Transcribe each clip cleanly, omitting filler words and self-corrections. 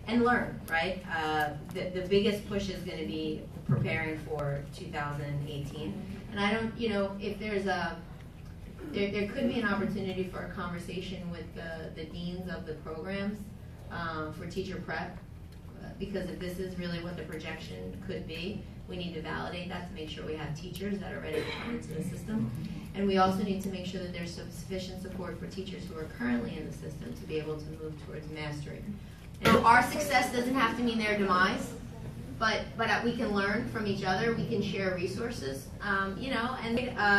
and learn, right? The biggest push is going to be preparing for 2018. And I don't, you know, if there's there could be an opportunity for a conversation with the deans of the programs for teacher prep, because if this is really what the projection could be, we need to validate that to make sure we have teachers that are ready to come into the system. And we also need to make sure that there's sufficient support for teachers who are currently in the system to be able to move towards mastery. And our success doesn't have to mean their demise, but we can learn from each other. We can share resources, you know, and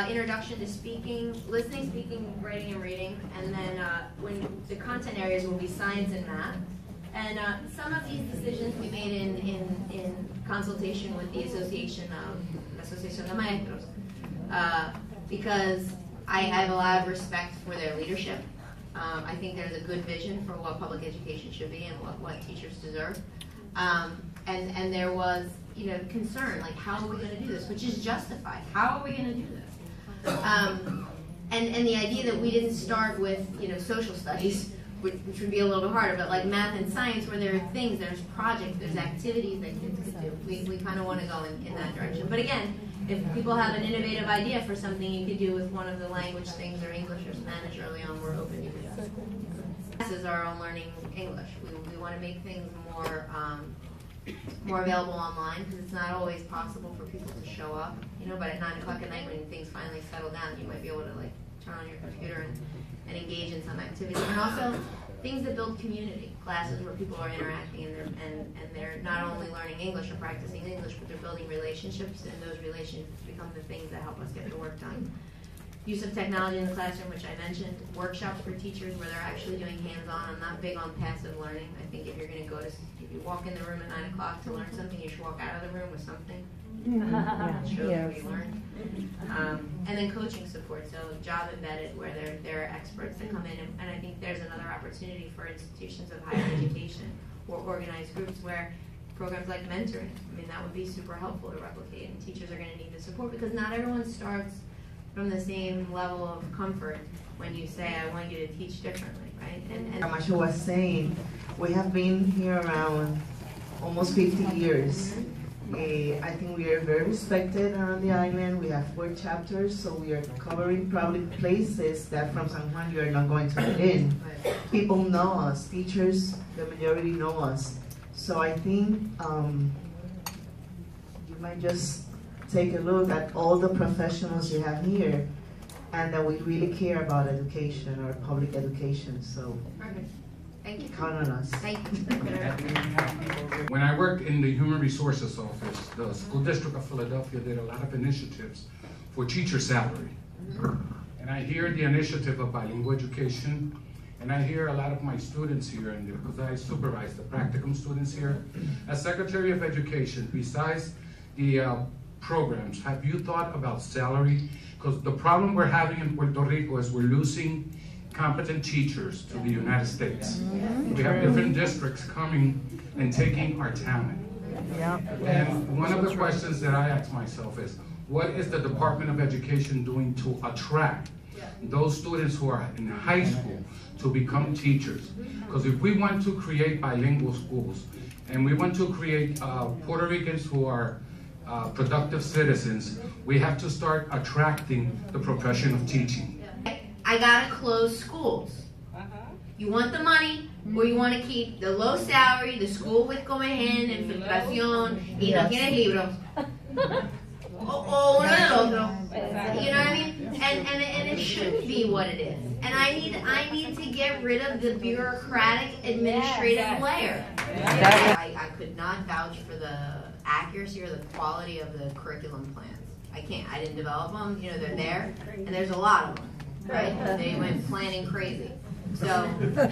introduction to speaking, listening, speaking, writing, and reading. And then when the content areas will be science and math. And some of these decisions we made in consultation with the Asociación de Maestros, because I have a lot of respect for their leadership. I think there's a good vision for what public education should be and what teachers deserve. And there was, you know, concern, like, how are we going to do this? Which is justified. How are we going to do this? And the idea that we didn't start with, you know, social studies, which would be a little bit harder, but like math and science, where there are things, there's projects, there's activities that kids could do. We kind of want to go in that direction. But again, if people have an innovative idea for something you could do with one of the language things or English or Spanish early on, we're open to that. Classes are on learning English. We want to make things more available online, because it's not always possible for people to show up. You know, but at 9 o'clock at night when things finally settle down, you might be able to like turn on your computer and engage in some activity. And also things that build community, classes where people are interacting and they're not only learning English or practicing English, but they're building relationships, and those relationships become the things that help us get the work done. Use of technology in the classroom, which I mentioned. Workshops for teachers where they're actually doing hands-on. I'm not big on passive learning. I think if you're going to go to, if you walk in the room at 9 o'clock to learn something, you should walk out of the room with something. Show what you learned. And then coaching support, so job embedded, where there are experts that come in, and I think there's another opportunity for institutions of higher education or organized groups where programs like mentoring, I mean, that would be super helpful to replicate, and teachers are going to need the support, because not everyone starts from the same level of comfort when you say, I want you to teach differently, right? And Masha was saying, we have been here around almost 50 years. I think we are very respected around the island. We have 4 chapters, so we are covering probably places that from San Juan you are not going to get in. People know us, teachers, the majority know us. So I think you might just take a look at all the professionals you have here, and that we really care about education or public education. So thank you. Count on us. Thank you. When I worked in the Human Resources Office, the School District of Philadelphia did a lot of initiatives for teacher salary. And I hear the initiative of bilingual education, and I hear a lot of my students here, and because I supervise the practicum students here. As Secretary of Education, besides the programs, have you thought about salary? Because the problem we're having in Puerto Rico is we're losing competent teachers to the United States. We have different districts coming and taking our talent. And one of the questions that I ask myself is, what is the Department of Education doing to attract those students who are in high school to become teachers? Because if we want to create bilingual schools, and we want to create Puerto Ricans who are productive citizens, we have to start attracting the profession of teaching. I gotta close schools. You want the money, or you want to keep the low salary, the school with cohen, infiltración, y no tienes libros. O uno del otro. You know what I mean? And it shouldn't be what it is. And I need to get rid of the bureaucratic administrative layer. I could not vouch for the accuracy or the quality of the curriculum plans. I can't. I didn't develop them. You know, they're there, and there's a lot of them. Right? They went planning crazy. So, but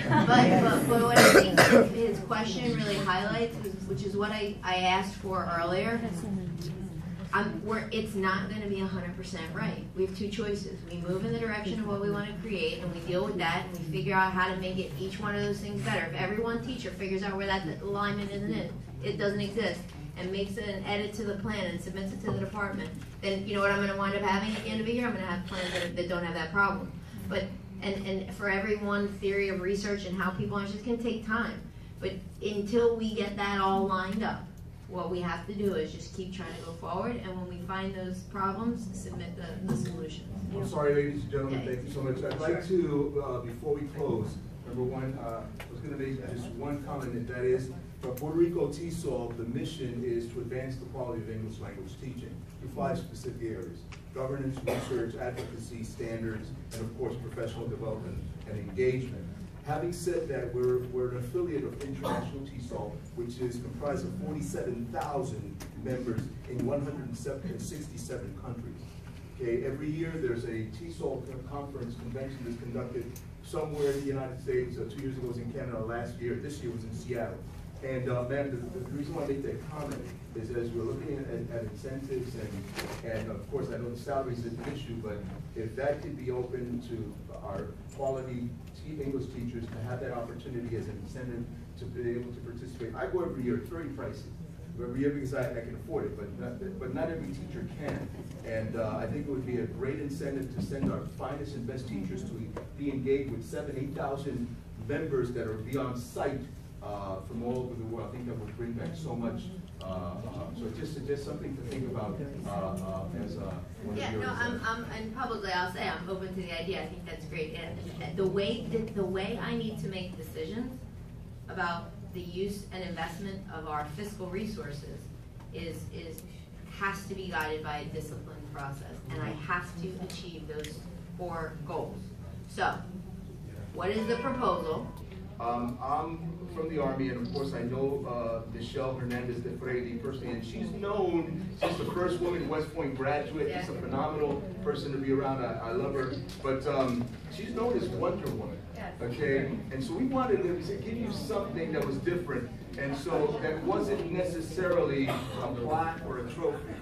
what I think his question really highlights, which is what I asked for earlier, it's not going to be 100% right. We have 2 choices. We move in the direction of what we want to create, and we deal with that, and we figure out how to make each one of those things better. If every one teacher figures out where that alignment isn't it doesn't exist, and makes an edit to the plan and submits it to the department, then you know what I'm going to wind up having at the end of the year? I'm going to have plans that don't have that problem. But and for every one theory of research and how people, it's just going to take time. But until we get that all lined up, what we have to do is just keep trying to go forward, and when we find those problems, submit the solutions. I'm sorry, ladies and gentlemen, thank you so much. I'd like to, before we close, number one, I was going to make just one comment, and that is, for Puerto Rico TESOL, the mission is to advance the quality of English language teaching through 5 specific areas: governance, research, advocacy, standards, and of course, professional development and engagement. Having said that, we're an affiliate of International TESOL, which is comprised of 47,000 members in 167 countries. Okay, every year there's a TESOL conference convention that's conducted somewhere in the United States. 2 years ago it was in Canada, last year, this year was in Seattle. And ma'am, the reason why I make that comment is as we're looking at incentives and of course I know the salary is an issue, but if that could be open to our quality English teachers to have that opportunity as an incentive to be able to participate. I go every year, it's very pricey. Every year because I can afford it, but not every teacher can. And I think it would be a great incentive to send our finest and best teachers to be engaged with 7,000 to 8,000 members that are be on site from all over the world. I think that would bring back so much. So just something to think about as one of your and publicly I'll say I'm open to the idea. I think that's great. And the way I need to make decisions about the use and investment of our fiscal resources has to be guided by a disciplined process, and I have to achieve those 4 goals. So, what is the proposal? I'm from the Army, and of course I know Michelle Hernandez de Fredi personally, and she's the first woman West Point graduate. She's a phenomenal person to be around. I love her, but she's known as Wonder Woman. Okay, and so we wanted to give you something that was different, and so that wasn't necessarily a plaque or a trophy.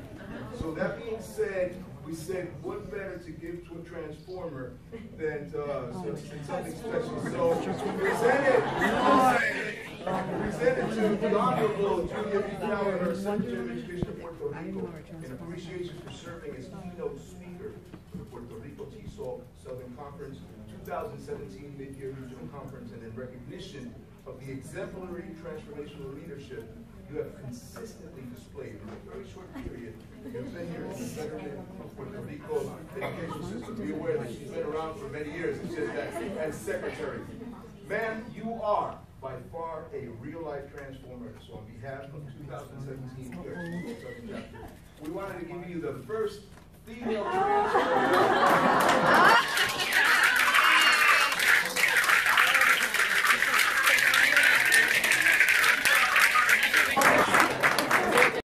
So that being said, we said, what better to give to a transformer than something special? So presented to the Honorable Julia B. Keleher, Secretary of Education of Puerto Rico, in appreciation for serving as keynote speaker for the Puerto Rico TESOL Southern Conference 2017 Mid-Year Regional Conference, and in recognition of the exemplary transformational leadership you have consistently displayed in a very short period. You've been here as the veteran of Puerto Rico education system. Be aware that she's been around for many years. It's just that as secretary. Ma'am, you are by far a real-life transformer. So on behalf of 2017 PRTESOL Southern Chapter, we wanted to give you the first female transformer.